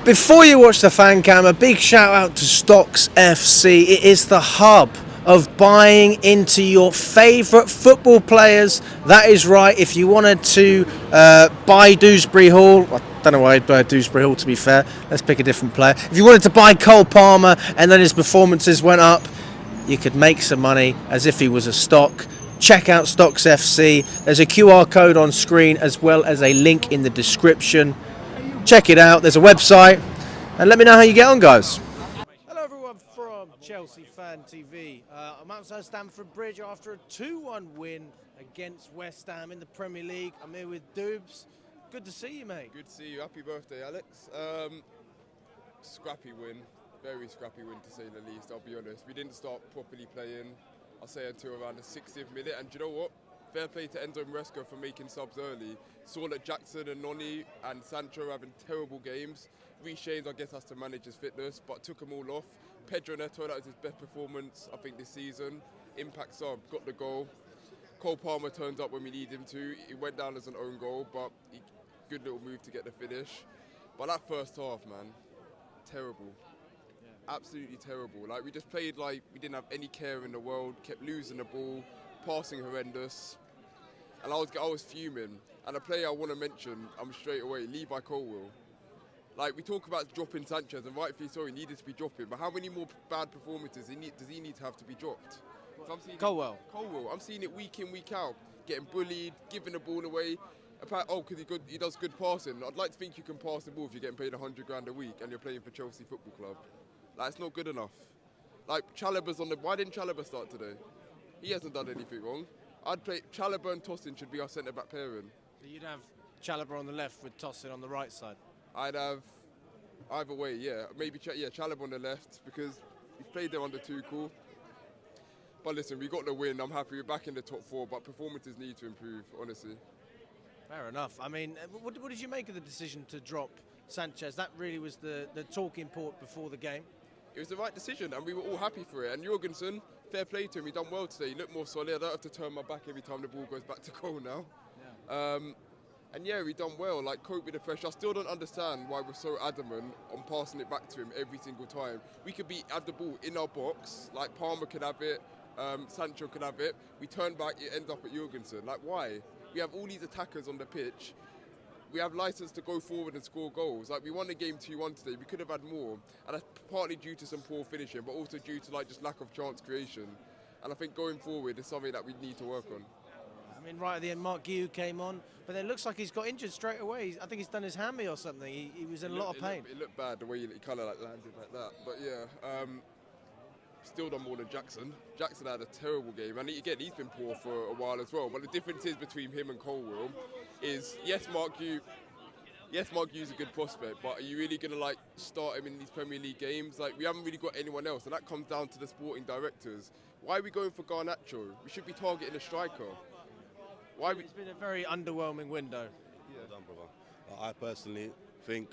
Before you watch the fan cam, a big shout out to Stocks FC. It is the hub of buying into your favourite football players. That is right. If you wanted to buy Dewsbury Hall, I don't know why I'd buy Dewsbury Hall to be fair. Let's pick a different player. If you wanted to buy Cole Palmer and then his performances went up, you could make some money as if he was a stock. Check out Stocks FC. There's a QR code on screen as well as a link in the description. Check it out. There's a website. And let me know how you get on, guys. Hello, everyone from Chelsea Fan TV. I'm outside Stamford Bridge after a 2-1 win against West Ham in the Premier League. I'm here with Doobz. Good to see you, mate. Good to see you. Happy birthday, Alex. Scrappy win. Very scrappy win, to say the least. I'll be honest. We didn't start properly playing, I'll say, until around the 60th minute. And do you know what? Fair play to Enzo Maresca for making subs early. Saw that Jackson and Noni and Sancho having terrible games. Reece James, I guess, has to manage his fitness, but took them all off. Pedro Neto, that was his best performance, I think, this season. Impact sub, got the goal. Cole Palmer turns up when we need him to. He went down as an own goal, but good little move to get the finish. But that first half, man, terrible. Yeah. Absolutely terrible. Like, we just played like we didn't have any care in the world, kept losing the ball, passing horrendous. And I was fuming. And a player I want to mention, straight away, Levi Colwill. Like, we talk about dropping Sanchez, and rightfully so, he needed to be dropping. But how many more bad performances does he need to have to be dropped? Colwill. I'm seeing it week in, week out. Getting bullied, giving the ball away. Because he does good passing. I'd like to think you can pass the ball if you're getting paid 100 grand a week and you're playing for Chelsea Football Club. Like, it's not good enough. Like, Chalobah's on the... Why didn't Chalobah start today? He hasn't done anything wrong. I'd play... Chalobah and Tosin should be our centre-back pairing. So you'd have Chalobah on the left with Tosin on the right side? I'd have either way, yeah. Maybe Chalobah on the left, because he's played there under Tuchel. But listen, we got the win. I'm happy we're back in the top four, but performances need to improve, honestly. Fair enough. I mean, what did you make of the decision to drop Sanchez? That really was the talking point before the game. It was the right decision, and we were all happy for it. And Jorgensen, fair play to him. He done well today. He looked more solid. I don't have to turn my back every time the ball goes back to goal now. Yeah. And yeah, we done well. Like, cope with the pressure. I still don't understand why we're so adamant on passing it back to him every single time. We could have the ball in our box. Like, Palmer could have it. Sancho could have it. We turn back, it ends up at Jorgensen. Like, why? We have all these attackers on the pitch. We have license to go forward and score goals. Like, we won the game 2-1 today. We could have had more. And that's partly due to some poor finishing, but also due to, like, just lack of chance creation. And I think going forward is something that we need to work on. I mean, right at the end, Mark Guiu came on, but it looks like he's got injured straight away. I think he's done his hammy or something. He was in a lot of pain. It looked bad, the way he kind of like landed like that. But yeah, still done more than Jackson. Jackson had a terrible game, and again, he's been poor for a while as well. But the difference is between him and Colwill is, yes, Mark Guiu's a good prospect, but are you really going to like start him in these Premier League games? Like, we haven't really got anyone else, and that comes down to the sporting directors. Why are we going for Garnacho? We should be targeting a striker. It's been a very underwhelming window. Yeah, done, brother. I personally think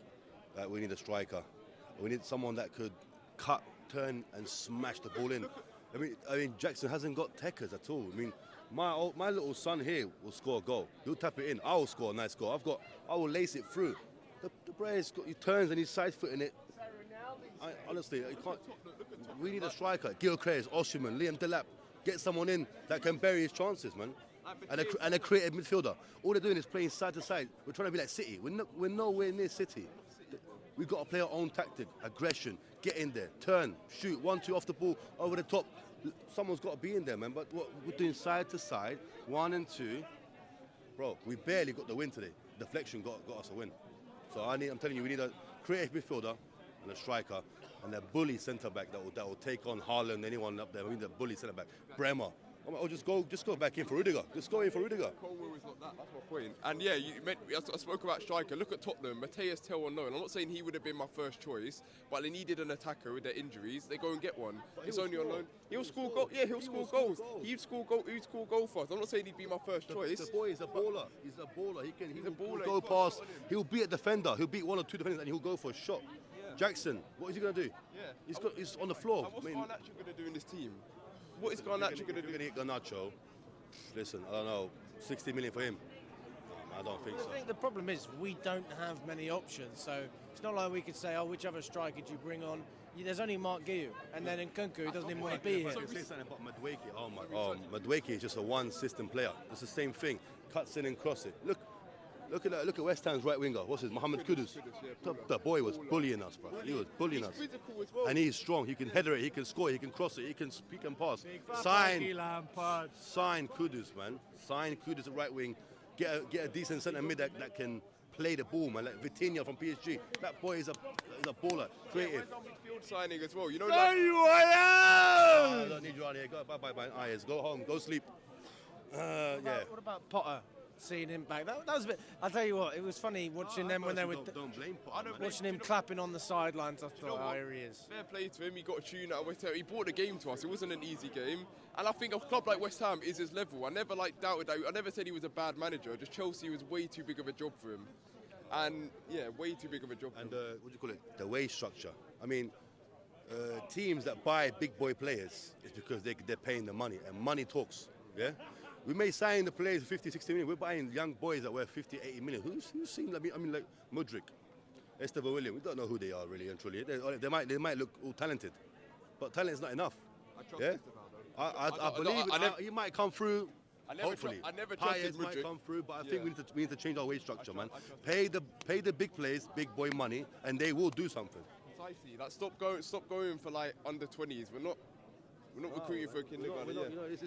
that we need a striker. We need someone that could cut, turn, and smash the ball in. I mean, Jackson hasn't got techers at all. I mean, my little son here will score a goal. He'll tap it in. I will score a nice goal. I will lace it through. The Bray's he turns and he's side footing it. Honestly, we need a striker. Gilchrist, Oshiman, Liam Delap. Get someone in that can bury his chances, man. And a creative midfielder. All they're doing is playing side to side. We're trying to be like City. We're nowhere near City. We've got to play our own tactic, aggression, get in there, turn, shoot, 1-2 off the ball, over the top. Someone's got to be in there, man. But we're doing side to side, 1 and 2. Bro, we barely got the win today. Deflection got us a win. So I'm telling you, we need a creative midfielder and a striker and a bully centre-back that will take on Haaland, anyone up there. We need a bully centre-back. Bremer. Oh, just go back in for Rudiger. Just go in for Rudiger. Colwill is not that. That's my point. And yeah, I spoke about striker. Look at Tottenham. Mateus Tell on loan. I'm not saying he would have been my first choice, but they needed an attacker with their injuries. They go and get one. It's only on loan. He'll score goals. Yeah, he'll score goals. He'd score goal for us. I'm not saying he'd be my first choice. The boy is a baller. He's a baller. He'll go past. He'll beat a defender. He'll beat 1 or 2 defenders, and he'll go for a shot. Yeah. Jackson, what is he going to do? Yeah. He's on the floor. And what's Garnacho going to do in this team? What is Garnacho going to do? Garnacho, listen, I don't know, 60 million for him. I don't think I so. think the problem is we don't have many options, so it's not like we could say, oh, which other striker do you bring on? There's only Mark Guiu, and then Nkunku, who doesn't even want to be here. Say something about Madueke. Madueke is just a one-system player. It's the same thing. Cuts in and cross it. Look at West Ham's right winger. What's his? Mohamed Kudus. The boy was bullying us, bro. He was bullying us. And he's strong. He can header it. He can score. He can cross it. He can pass. Sign Kudus, man. Sign Kudus at right wing. Get a decent centre mid that can play the ball, man. Like Vitinha from PSG. That boy is a baller. Creative. Midfield signing as well. You know. I don't need you out here. Go bye, eyes. Go home. Go sleep. Yeah. What about Potter? Seeing him back, that was a bit. I'll tell you what, it was funny watching them when they were Don't blame Potter, watching him clapping on the sidelines. I thought, oh, here he is. Fair play to him. He got a tune out of West Ham. He brought the game to us. It wasn't an easy game, and I think a club like West Ham is his level. I never doubted that. I never said he was a bad manager. Just Chelsea was way too big of a job for him, and yeah, way too big of a job. And what do you call it? The wage structure. I mean, teams that buy big boy players is because they're paying the money, and money talks. Yeah. We may sign the players for 50, 60 million. We're buying young boys that worth 50, 80 million. Who's seen? I mean, like Mudryk, Esteban William. We don't know who they are really and truly. They might look all talented, but talent is not enough. I believe he might come through. Hopefully, I never trusted Payet might Mudryk. come through, but I think we need to change our wage structure, man. Pay the big players, big boy money, and they will do something. Precisely. Like stop going for like under 20s. We're not recruiting for a kindergarten.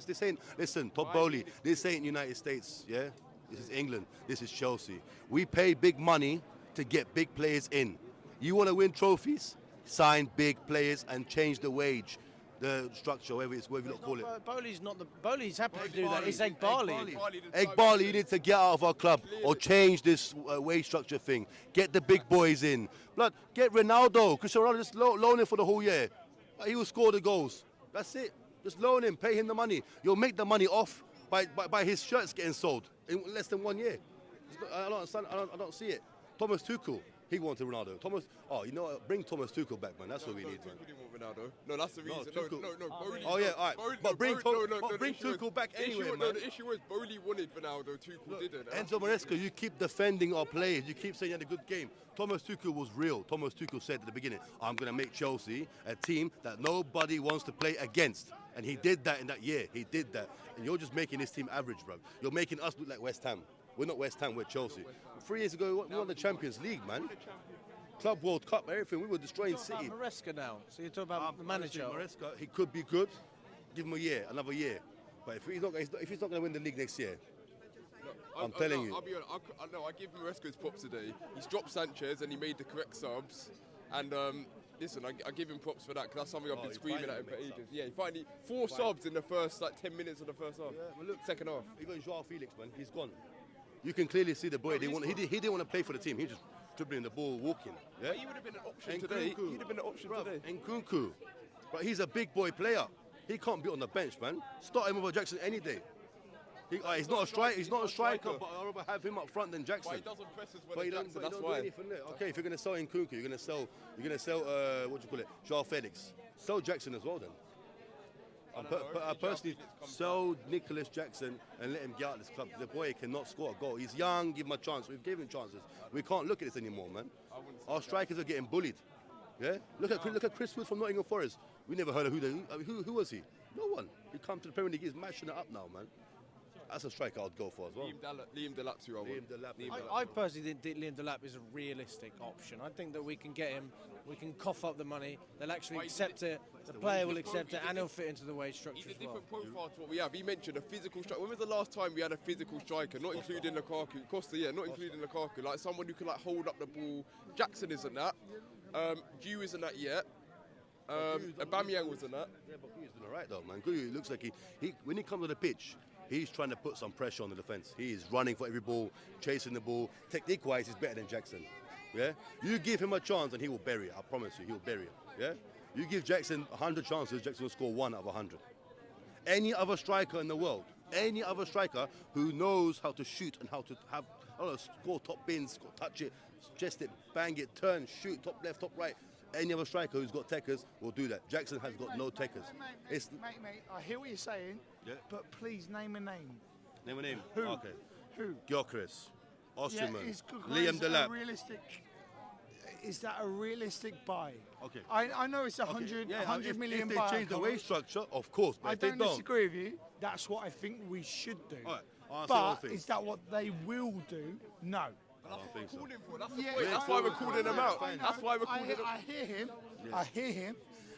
This ain't, listen, Top Bowley, this ain't United States, yeah? This is England, this is Chelsea. We pay big money to get big players in. You want to win trophies? Sign big players and change the wage, the structure, whatever you not call it. Bowley's happy to do that. It's Egg Barley. Egg Barley, you need to get out of our club or change this wage structure thing. Get the big boys in. Blood, get Ronaldo. Cristiano Ronaldo, just loan him for the whole year. He will score the goals. That's it. Just loan him, pay him the money. You'll make the money off by his shirts getting sold in less than 1 year. I don't understand. I don't see it. Thomas Tuchel, he wanted Ronaldo. You know what? Bring Thomas Tuchel back, man. That's what we need, man. Tuchel didn't want Ronaldo. No, that's the reason. Tuchel. No, Bowley. Oh yeah, all right. But bring Tuchel back anyway, man. No, the issue was Bowley wanted Ronaldo. Tuchel didn't. Enzo Maresca, you keep defending our players. You keep saying you had a good game. Thomas Tuchel was real. Thomas Tuchel said at the beginning, I'm going to make Chelsea a team that nobody wants to play against. And he did that in that year. He did that. And you're just making this team average, bro. You're making us look like West Ham. We're not West Ham, we're Chelsea. 3 years ago, we won the Champions League, man. Club World Cup, everything. We were destroying City. Maresca now. So you're talking about the manager. Maresca, he could be good. Give him a year, another year. But if he's not going to win the league next year, I'm telling you. I'll be honest. I give Maresca his props today. He's dropped Sanchez and he made the correct subs. And listen, I give him props for that because that's something I've been screaming at him for ages. Yeah, he finally 4 subs in the first 10 minutes of the first half. Yeah, well, look, second half. You got Joao Felix, man. He's gone. You can clearly see the boy. He didn't want to play for the team. He just dribbling the ball, walking. Yeah? But he would have been an option today. He'd have been an option today. Nkunku. But he's a big boy player. He can't be on the bench, man. Start him over Jackson any day. He's not a striker. He's not a striker, but I'd rather have him up front than Jackson. But he doesn't press as well as Jackson. That's do why. Anything there. Okay, if you're gonna sell Nkunku, you're gonna sell what do you call it, Joao Felix. Sell Jackson as well then. I personally sell Nicholas Jackson and let him get out of this club. The boy cannot score a goal. He's young. Give him a chance. We've given him chances. We can't look at this anymore, man. Our strikers are getting bullied. Yeah. Look at Chris Wood from Nottingham Forest. We never heard of who was he? No one. He come to the Premier League. He's mashing it up now, man. That's a striker I'd go for as well. Liam Delap's who I want. I personally think Liam Delap is a realistic option. I think that we can get him, we can cough up the money, they'll actually accept it, the player will accept it, and he'll fit into the wage structure He's a as well. different profile to what we have. He mentioned a physical striker. When was the last time we had a physical striker, not including Lukaku? Costa, yeah, not including Lukaku. Like someone who can like hold up the ball. Jackson isn't that. Guiu isn't that yet. Aubameyang wasn't that. Yeah, but Guyu's doing all right though, man. Guiu looks like he when he comes to the pitch, he's trying to put some pressure on the defence. He is running for every ball, chasing the ball. Technique-wise, he's better than Jackson. Yeah, you give him a chance and he will bury it. I promise you, he'll bury it. Yeah, you give Jackson 100 chances, Jackson will score 1 out of 100. Any other striker in the world, any other striker who knows how to shoot and how to have, score top bins, touch it, chest it, bang it, turn, shoot, top left, top right. Any other striker who's got techers will do that. Jackson has got no techers. Mate, I hear what you're saying, but please name a name. Name a name? Who? Okay. Who? Gyökeres. Osimhen, is Kukureya Liam Delap. Is that a realistic buy? Okay. I know it's a Okay, 100 yeah, 100 million if they buy. change the wage structure, of course. But I if they don't don't, disagree with you. That's what I think we should do. All right, I'll say but one thing. is that what they will do? No. I don't think so. That's why we're calling them out. That's why we're calling them out. I hear him. I hear him,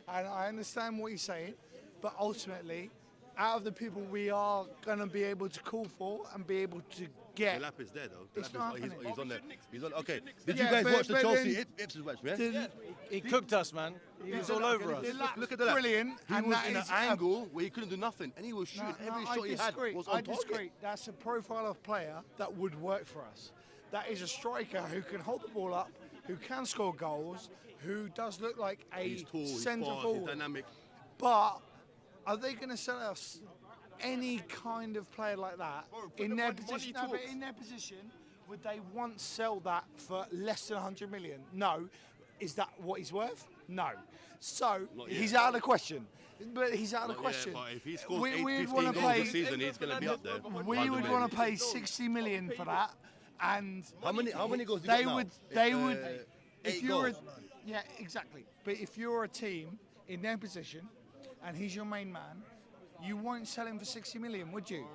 and I understand what he's saying. But ultimately, out of the people we are going to be able to call for and be able to get. Delap is there though. It's Delap not is, happening. he's on there. He's on. Okay. Did Yeah, you guys but- watch the but Chelsea then- Ipswich match, man? He cooked us, man. He was all over us. Look at that. Brilliant. He and was that in an is angle where he couldn't do nothing, and he was shooting. Every shot he had was on I target. disagree. That's a profile of player that would work for us. That is a striker who can hold the ball up, who can score goals, who does look like a He's tall, he's centre fast, he's forward. dynamic. But are they going to sell us any kind of player like that in their money position? No, but talks. in their position, would they once sell that for less than 100 million? No. Is that what he's worth? No. So Not he's yet. out of the question. But he's out of the Not question. yet, but if he scores We- 8, we'd 15 wanna goals pay- this season, he's going to be up there. We would want to pay 60 million for that, and How many goals they he got would. now? They would. If 8 you're, goals. yeah, exactly. But if you're a team in their position, and he's your main man, you won't sell him for 60 million, would you?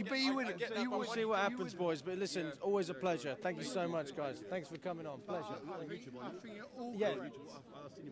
But you wouldn't. You We'll would. see what You happens, wouldn't. boys. But listen, it's always a pleasure. Thank you so much, guys. Thanks for coming on. Pleasure. I think you're all Yeah. right. I've seen him